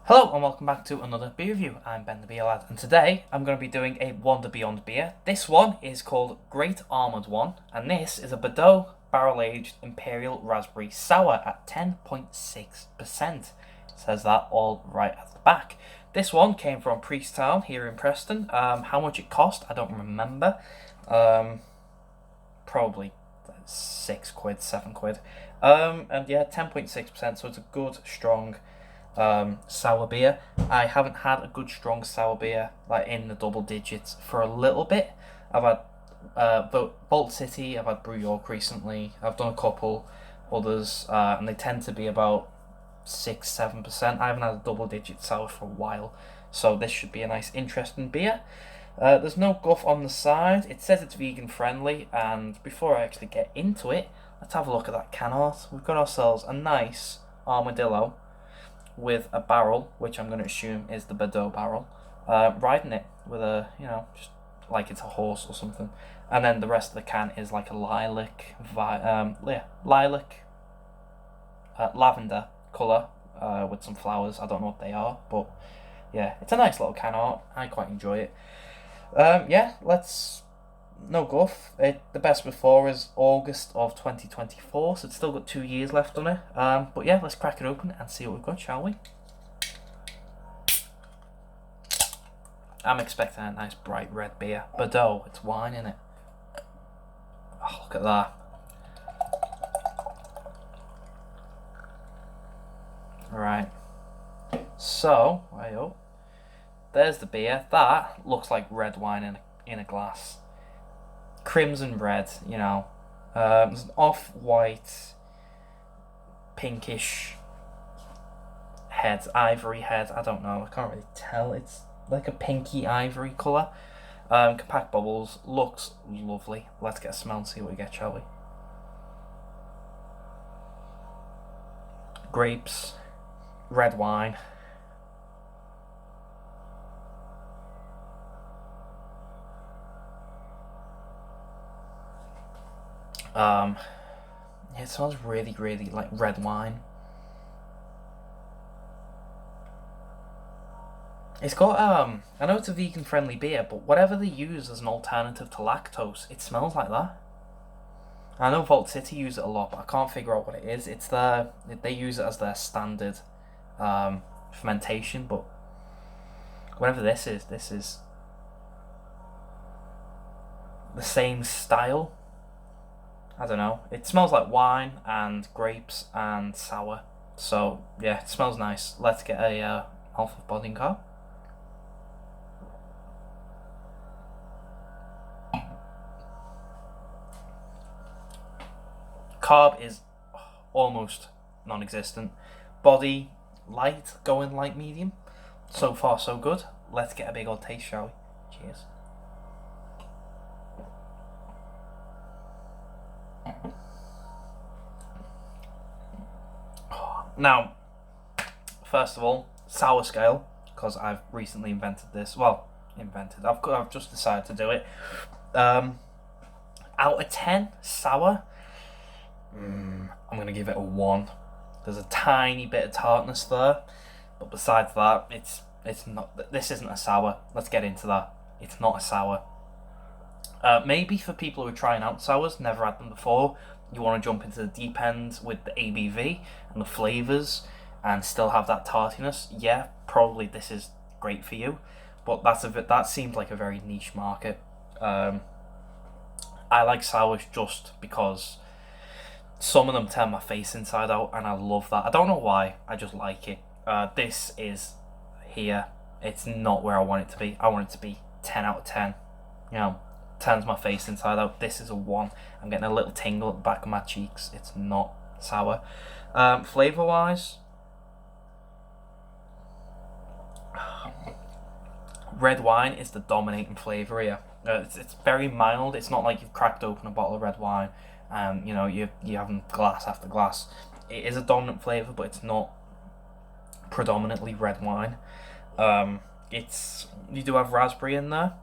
Hello and welcome back to another beer review. I'm Ben the Beer Lad, and today I'm going to be doing a Wander Beyond beer. This one is called Great Armoured One, and this is a Bordeaux barrel-aged Imperial Raspberry Sour at 10.6%. It says that all right at the back. This one came from Priesttown here in Preston. How much it cost, I don't remember. Probably £6, £7. And yeah, 10.6%, so it's a good, strong sour beer. I haven't had a good strong sour beer like in the double digits for a little bit. I've had Vault City, I've had Brew York recently. I've done a couple others, and they tend to be about 6-7%. I haven't had a double digit sour for a while, so this should be a nice, interesting beer. There's no guff on the side. It says it's vegan friendly, and before I actually get into it, let's have a look at that can art. We've got ourselves a nice armadillo with a barrel, which I'm going to assume is the Bordeaux barrel, riding it with a, just like it's a horse or something. And then the rest of the can is like a lavender colour with some flowers. I don't know what they are, but yeah, it's a nice little can art. I quite enjoy it. Yeah, no guff. The best before is August of 2024, so it's still got 2 years left on it. But yeah, let's crack it open and see what we've got, shall we? I'm expecting a nice bright red beer. Bordeaux, it's wine in it. Oh, look at that. Right. So, there's the beer. That looks like red wine in a glass. Crimson red, it's an off-white, pinkish head, ivory head. I don't know. I can't really tell. It's like a pinky ivory colour. Compact bubbles. Looks lovely. Let's get a smell and see what we get, shall we? Grapes, red wine. It smells really, really like red wine. It's got I know it's a vegan friendly beer, but whatever they use as an alternative to lactose, it smells like that. I know Vault City use it a lot, but I can't figure out what it is. They use it as their standard fermentation, but whatever this is the same style. I don't know. It smells like wine and grapes and sour. So yeah, it smells nice. Let's get a Alpha Bodding carb. Carb is almost non-existent. Body light, going light medium. So far so good. Let's get a big old taste, shall we? Cheers. Now, first of all, sour scale, because I've recently invented this. Well, I've just decided to do it. Out of 10, sour, I'm going to give it a 1. There's a tiny bit of tartness there, but besides that, it's not. This isn't a sour. Let's get into that. It's not a sour. Maybe for people who are trying out sours, never had them before, you want to jump into the deep end with the ABV and the flavours and still have that tartiness. Yeah, probably this is great for you, but that seems like a very niche market. I like sours just because some of them turn my face inside out, and I love that. I don't know why, I just like it. This is here. It's not where I want it to be. I want it to be 10 out of 10. Turns my face inside out. This is a 1. I'm getting a little tingle at the back of my cheeks. It's not sour. Flavour wise, red wine is the dominating flavour here. It's very mild. It's not like you've cracked open a bottle of red wine and you're having glass after glass. It is a dominant flavour, but it's not predominantly red wine. You do have raspberry in there.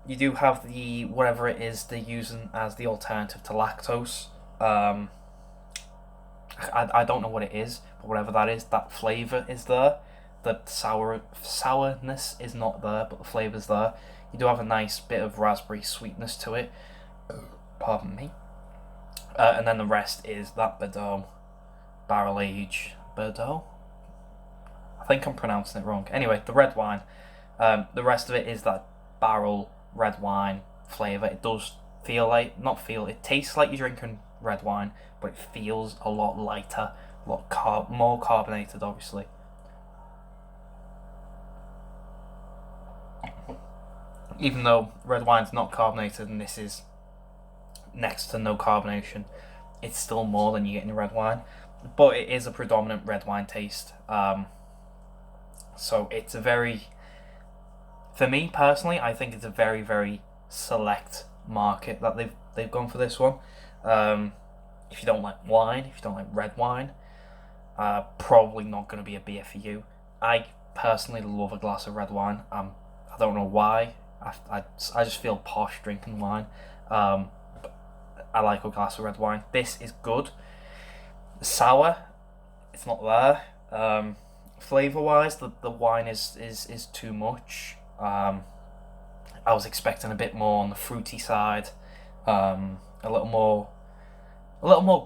You do have the whatever it is they're using as the alternative to lactose. I don't know what it is, but whatever that is, that flavour is there. the sourness is not there, but the flavour's there. You do have a nice bit of raspberry sweetness to it. Pardon me. And then the rest is that Bordeaux, barrel age Bordeaux. I think I'm pronouncing it wrong. Anyway, the red wine. The rest of it is that barrel red wine flavour. It does it tastes like you're drinking red wine, but it feels a lot lighter, a lot more carbonated, obviously. Even though red wine's not carbonated and this is next to no carbonation, it's still more than you get in red wine. But it is a predominant red wine taste. So it's for me personally, I think it's a very, very select market that they've gone for this one. If you don't like wine, if you don't like red wine, probably not going to be a beer for you. I personally love a glass of red wine. I don't know why. I just feel posh drinking wine. But I like a glass of red wine. This is good. Sour, it's not there. Flavour wise, the wine is too much. I was expecting a bit more on the fruity side, a little more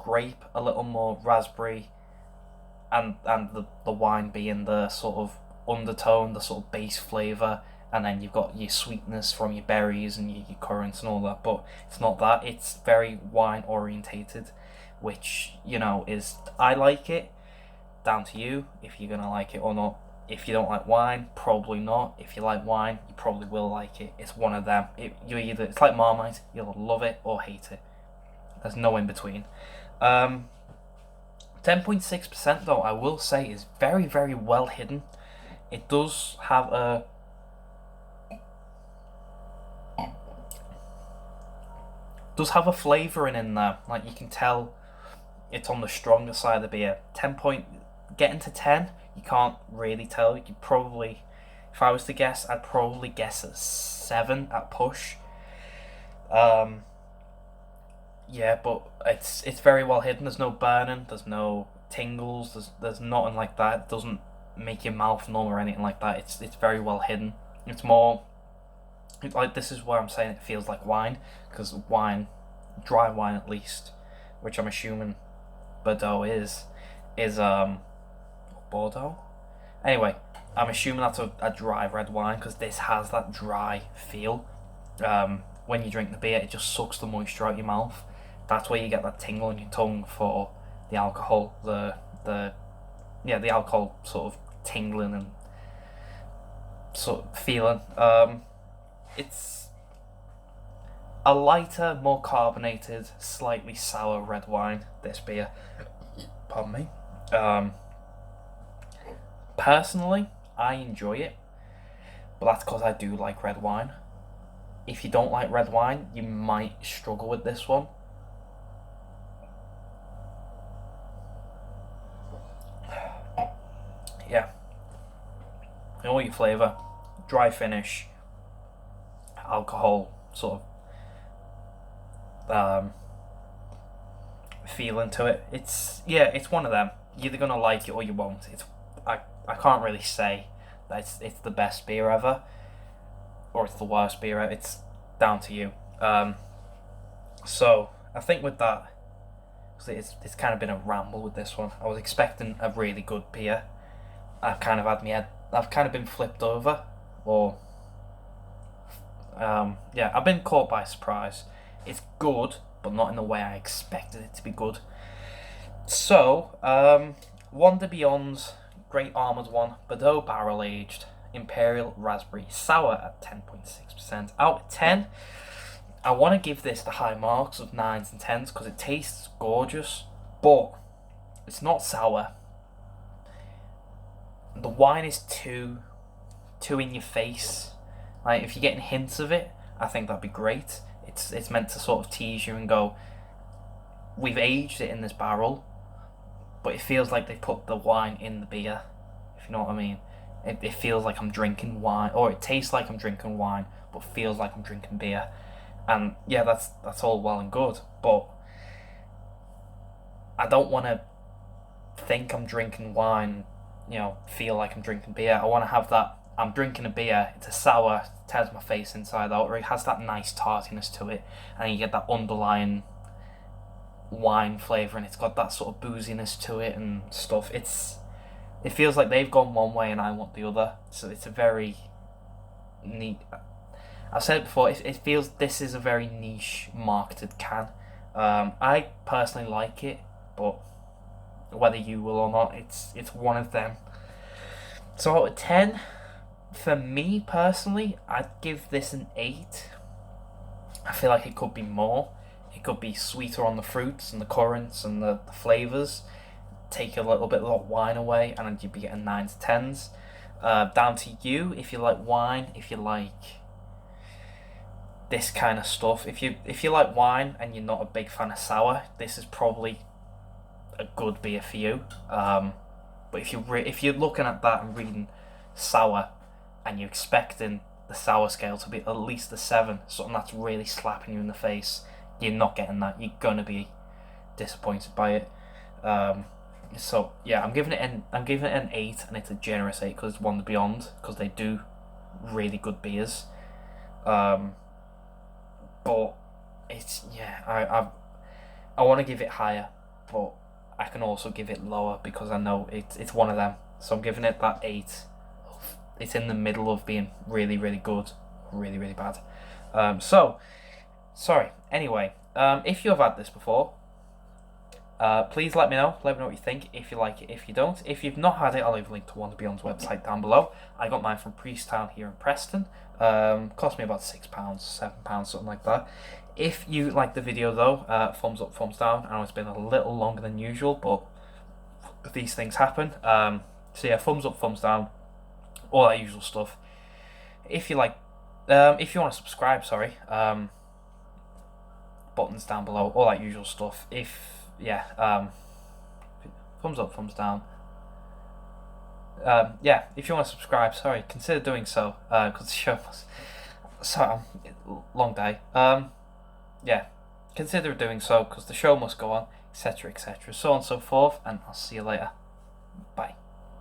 grape, a little more raspberry, and the wine being the sort of undertone, the sort of base flavour, and then you've got your sweetness from your berries and your currants and all that. But it's not that. It's very wine orientated, which is, I like it. Down to you if you're gonna like it or not. If you don't like wine, probably not. If you like wine, you probably will like it. It's one of them. It's like Marmite. You'll love it or hate it. There's no in between. 10.6% though, I will say, is very, very well hidden. It does have a flavour in there. Like, you can tell it's on the stronger side of the beer. Getting to 10, you can't really tell. You probably, if I was to guess, I'd probably guess at 7 at push. Yeah, but it's very well hidden. There's no burning. There's no tingles. There's nothing like that. It doesn't make your mouth numb or anything like that. It's very well hidden. It's more like, this is where I'm saying it feels like wine, because wine, dry wine at least, which I'm assuming Bordeaux is Bordeaux. Anyway, I'm assuming that's a dry red wine, because this has that dry feel. When you drink the beer, it just sucks the moisture out your mouth. That's where you get that tingle in your tongue for the alcohol, the alcohol sort of tingling and sort of feeling. It's a lighter, more carbonated, slightly sour red wine, this beer. Pardon me. Personally, I enjoy it, but that's because I do like red wine. If you don't like red wine, you might struggle with this one. Yeah. In all your flavour, dry finish, alcohol sort of feeling to it. It's one of them. You're either gonna like it or you won't. I can't really say that it's the best beer ever, or it's the worst beer ever. It's down to you. So I think with that, it's kind of been a ramble with this one. I was expecting a really good beer. I've kind of been flipped over, or I've been caught by surprise. It's good, but not in the way I expected it to be good. So, Wander Beyond's Great Armoured one, Bordeaux Barrel Aged, Imperial Raspberry Sour at 10.6%. Out of 10, I want to give this the high marks of 9s and 10s because it tastes gorgeous, but it's not sour. The wine is too in your face. Like, if you're getting hints of it, I think that'd be great. It's meant to sort of tease you and go, we've aged it in this barrel, but it feels like they put the wine in the beer, if you know what I mean. It feels like I'm drinking wine, or it tastes like I'm drinking wine, but feels like I'm drinking beer. And yeah, that's all well and good, but I don't want to think I'm drinking wine feel like I'm drinking beer. I want to have that. I'm drinking a beer. It's a sour, tears my face inside out, or it has that nice tartiness to it, and you get that underlying wine flavour, and it's got that sort of booziness to it and stuff. It feels like they've gone one way and I want the other. So it's a very neat. I've said it before. It feels this is a very niche marketed can. I personally like it, but whether you will or not, it's one of them. So out of 10, for me personally, I'd give this an 8. I feel like it could be more. It could be sweeter on the fruits and the currants and the flavours. Take a little bit of that wine away, and then you'd be getting 9 to 10s. Down to you if you like wine, if you like this kind of stuff. If you like wine and you're not a big fan of sour, this is probably a good beer for you. But if you're looking at that and reading sour, and you're expecting the sour scale to be at least a 7, something that's really slapping you in the face, you're not getting that. You're gonna be disappointed by it. So yeah, I'm giving it an 8, and it's a generous 8 because it's one beyond, because they do really good beers. But it's I want to give it higher, but I can also give it lower because I know it's one of them. So I'm giving it that 8. It's in the middle of being really, really good, really, really bad. Sorry. Anyway, if you have had this before, please let me know. Let me know what you think, if you like it, if you don't. If you've not had it, I'll leave a link to One Beyond's website down below. I got mine from Priesttown here in Preston. Cost me about £6, £7, something like that. If you like the video though, thumbs up, thumbs down. I know it's been a little longer than usual, but these things happen. So yeah, thumbs up, thumbs down, all that usual stuff. If you like, if you want to subscribe, buttons down below, all that usual stuff. Thumbs up, thumbs down. If you want to subscribe, consider doing so, because the show was, long day. Consider doing so because the show must go on, etc., etc., so on and so forth, and I'll see you later. Bye.